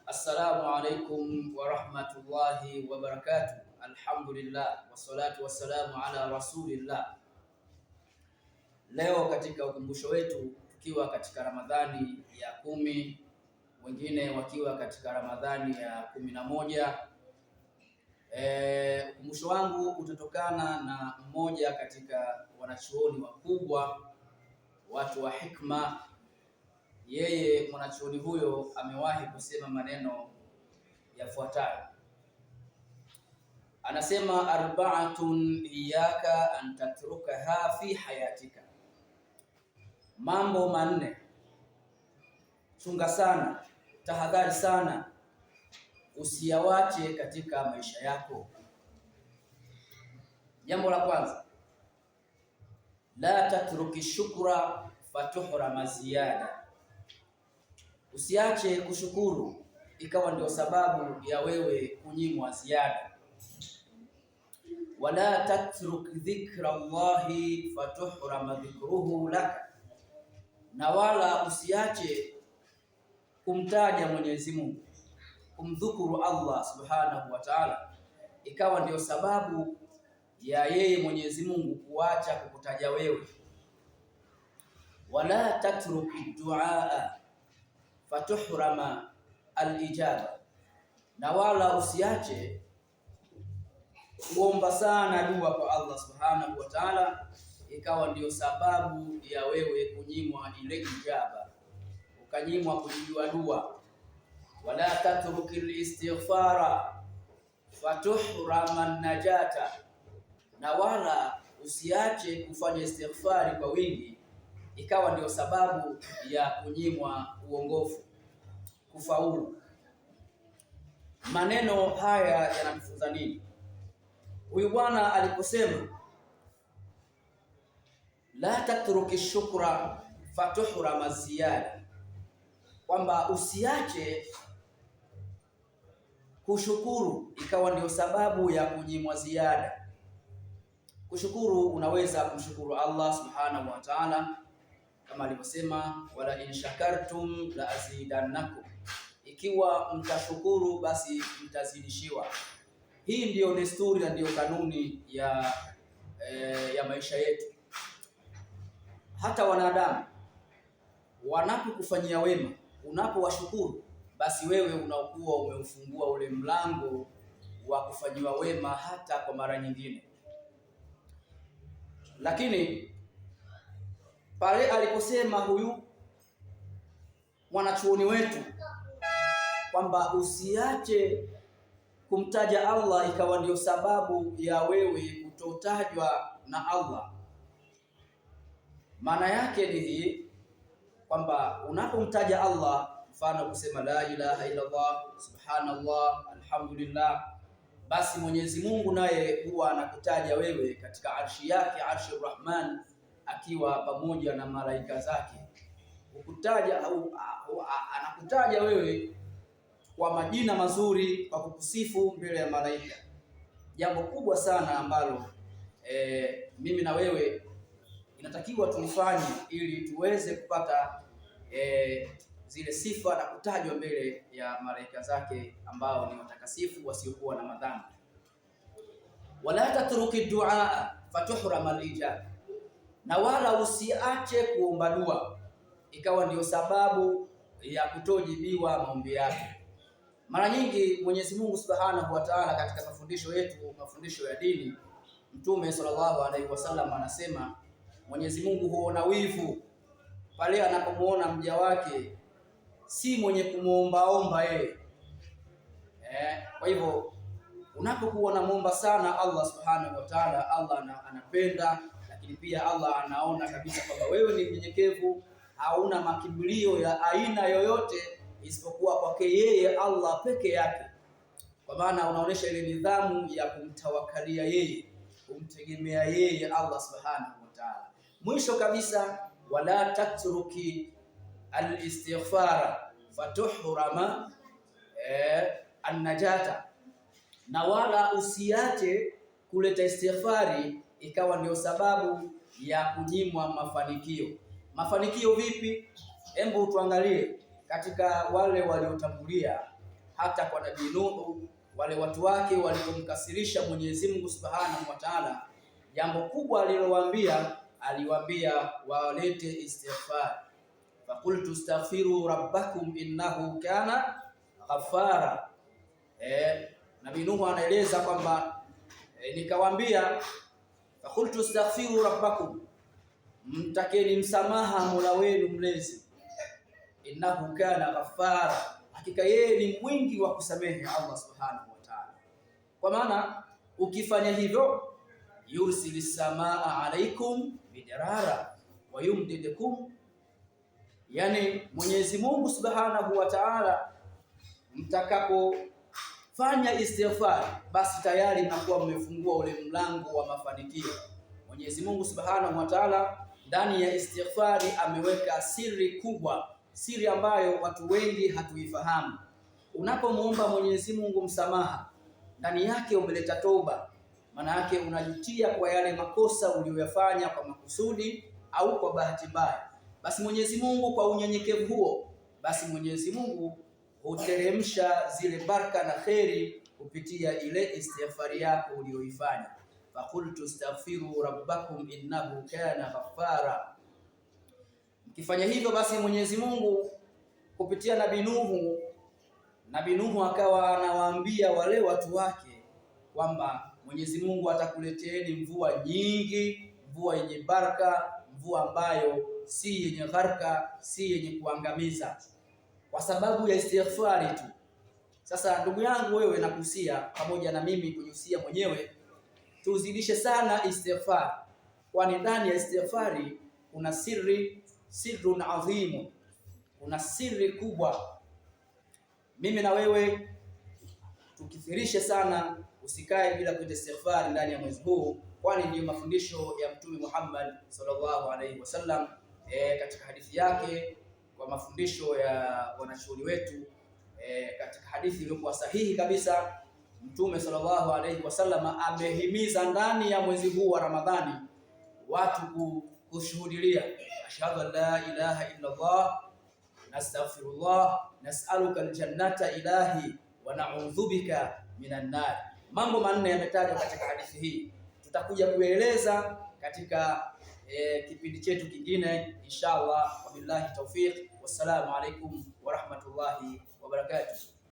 Assalamu alaikum wa rahmatullahi wa barakatuh. Alhamdulillah wassalatu wassalamu ala rasulillah. Leo katika ukumbusho wetu tukiwa katika Ramadhani ya 10, wengine wakiwa katika Ramadhani ya 11. Ukumbusho wangu utatokana na mmoja katika wanachuoni wakubwa, watu wa hikma. Yeye mwanachuoni huyo amewahi kusema maneno yafuatayo. Anasema, arba'atun iyaka an tatrukaha fi hayatika, mambo manne chunga sana, tahadhari sana, usiyawache katika maisha yako. Jambo la kwanza, la tatruki shukra fatuhrama ziyada, usiache kushukuru ikawa ndio sababu ya wewe kunyimwa ziada. Wala tatruk dhikra Allahi fatuhrama dhikruhu laka, na wala usiache kumtaja Mwenyezi Mungu, kumdhukuru Allah subhanahu wa ta'ala, ikawa ndio sababu ya yeye Mwenyezi Mungu kuacha kukutaja wewe. Wala tatruki duaa fatuhrama alijaba, na wala usiache kuomba sana dua kwa Allah subhanahu wa ta'ala, ikawa ndio sababu ya wewe kunyimwa ile ijaba, ukanyimwa kujibiwa dua. Wala tatruki listighfara fatuhrama najata, na wala usiache kufanya istighfari kwa wingi, ikawa ndio sababu ya kunyimwa uongofu, kufaulu. Maneno haya yanatufunza nini? Huyu bwana aliposema la tatruki shukra fatuhrama ziyada, kwamba usiache kushukuru ikawa ndio sababu ya kunyimwa ziada. Kushukuru, unaweza kumshukuru Allah subhanahu wa ta'ala kama alivyosema, wala in shakartum la azidannakum, ikiwa mtashukuru basi mtazidishiwa. Hii ndiyo desturi na ndiyo kanuni ya maisha yetu. Hata wanadamu wanapokufanyia wema, unapowashukuru, basi wewe unakuwa umeufungua ule mlango wa kufanyiwa wema hata kwa mara nyingine. Lakini pale aliposema huyu mwanachuoni wetu kwamba usiache kumtaja Allah ikawa ndio sababu ya wewe kutotajwa na Allah, maana yake ni hii kwamba unapomtaja Allah, mfano kusema la ilaha illa Allah, subhanallah, alhamdulillah, basi Mwenyezi Mungu naye huwa anakutaja wewe katika arshi yake, arshi Rahman, akiwa pamoja na malaika zake. Ukutaja anakutaja wewe kwa majina mazuri, kwa kukusifu mbele ya malaika. Jambo kubwa sana ambalo mimi na wewe inatakiwa tulifanye ili tuweze kupata zile sifa na kutajwa mbele ya malaika zake ambao ni watakasifu wasiokuwa na madhambi. Wala tatruki duaa fatuhrama alijaba, na wala usiache kuomba dua ikawa ndio sababu ya kutojibiwa maombi yako. Mara nyingi Mwenyezi Mungu Subhanahu wa Ta'ala katika mafundisho yetu, mafundisho ya dini, Mtume sallallahu alaihi wasallam anasema Mwenyezi Mungu huona wivu pale anapomuona mja wake si mwenye kumuombaomba yeye. Kwa hivyo unapokuwa unamuomba sana Allah Subhanahu wa Ta'ala, Allah anapenda, lakini pia Allah anaona kabisa kwamba wewe ni mnyenyekevu, hauna makimbilio ya aina yoyote isipokuwa kwake yeye Allah peke yake, kwa maana unaonesha ile nidhamu ya kumtawakalia yeye, kumtegemea yeye Allah Subhanahu wa Ta'ala. Mwisho kabisa, wala tatruki al-istighfara fatuhrama an-najata, na wala usiache kuleta istighfari ikawa ndio sababu ya kunyimwa mafanikio. Mafanikio vipi? Hebu tuangalie katika wale waliotangulia hata kwa Nabii Nuhu, wale watu wake walipomkasirisha Mwenyezi Mungu Subhanahu wa Ta'ala, jambo kubwa aliwaambia walete istighfar. Faqultu astaghfiru rabbakum innahu kana ghaffara. Nabii Nuhu anaeleza kwamba nikawaambia, faqultu astaghfiru rabbakum, mtakeni msamaha Mola wenu mlezi, innahu kana ghaffara, hakika yeye ni mwingi wa kusamehe Allah Subhanahu wa Ta'ala. Kwa maana ukifanya hivyo, yursilis samaa alaikum bidarara wa yumdidukum, yani Mwenyezi Mungu Subhanahu wa Ta'ala mtakapofanya istighfar, basi tayari mnakuwa mmefungua ule mlango wa mafanikio. Mwenyezi Mungu Subhanahu wa Ta'ala ndani ya istighfari ameweka siri kubwa, siri ambayo watu wengi hatuifahamu. Unapomuomba Mwenyezi Mungu msamaha, ndani yake umeleta toba, maana yake unajutia kwa yale makosa uliyoyafanya kwa makusudi au kwa bahati mbaya. Basi Mwenyezi Mungu kwa unyenyekevu huo, basi Mwenyezi Mungu huteremsha zile baraka na kheri kupitia ile istighfari yako uliyoifanya. Faqultu astaghfiru rabbakum innahu kana ghaffara. Mkifanya hivyo, basi Mwenyezi Mungu kupitia Nabii Nuhu akawa anawaambia wale watu wake kwamba Mwenyezi Mungu atakuleteeni mvua nyingi, mvua yenye baraka, mvua ambayo si yenye gharika, si yenye kuangamiza, kwa sababu ya istighfari tu. Sasa ndugu yangu, wewe nakuhusia pamoja na mimi kujihusia mwenyewe, tuzidishe sana istighfar, kwani ndani ya istighfari kuna sirrun adhimu, kuna siri kubwa. Mimi na wewe tukithirishe sana, usikae bila kuleta istighfar ndani ya mwezi huu, kwani ndiyo mafundisho ya Mtume Muhammad sallallahu alaihi wasallam katika hadithi yake, kwa mafundisho ya wanachuoni wetu katika hadithi iliyokuwa sahihi kabisa. Mtume sallallahu alaihi wasallam amehimiza ndani ya mwezi huu wa Ramadhani watu kushuhudia ashhadu an la ilaha illa Allah, nastaghfirullah, nas'aluka aljannata ilahi wa na'udhu bika minan nar. Mambo manne yametajwa katika hadithi hii, tutakuja kueleza katika kipindi chetu kingine inshallah. Wabillahi tawfiq, wassalamu alaikum wa rahmatullahi wa barakatuh.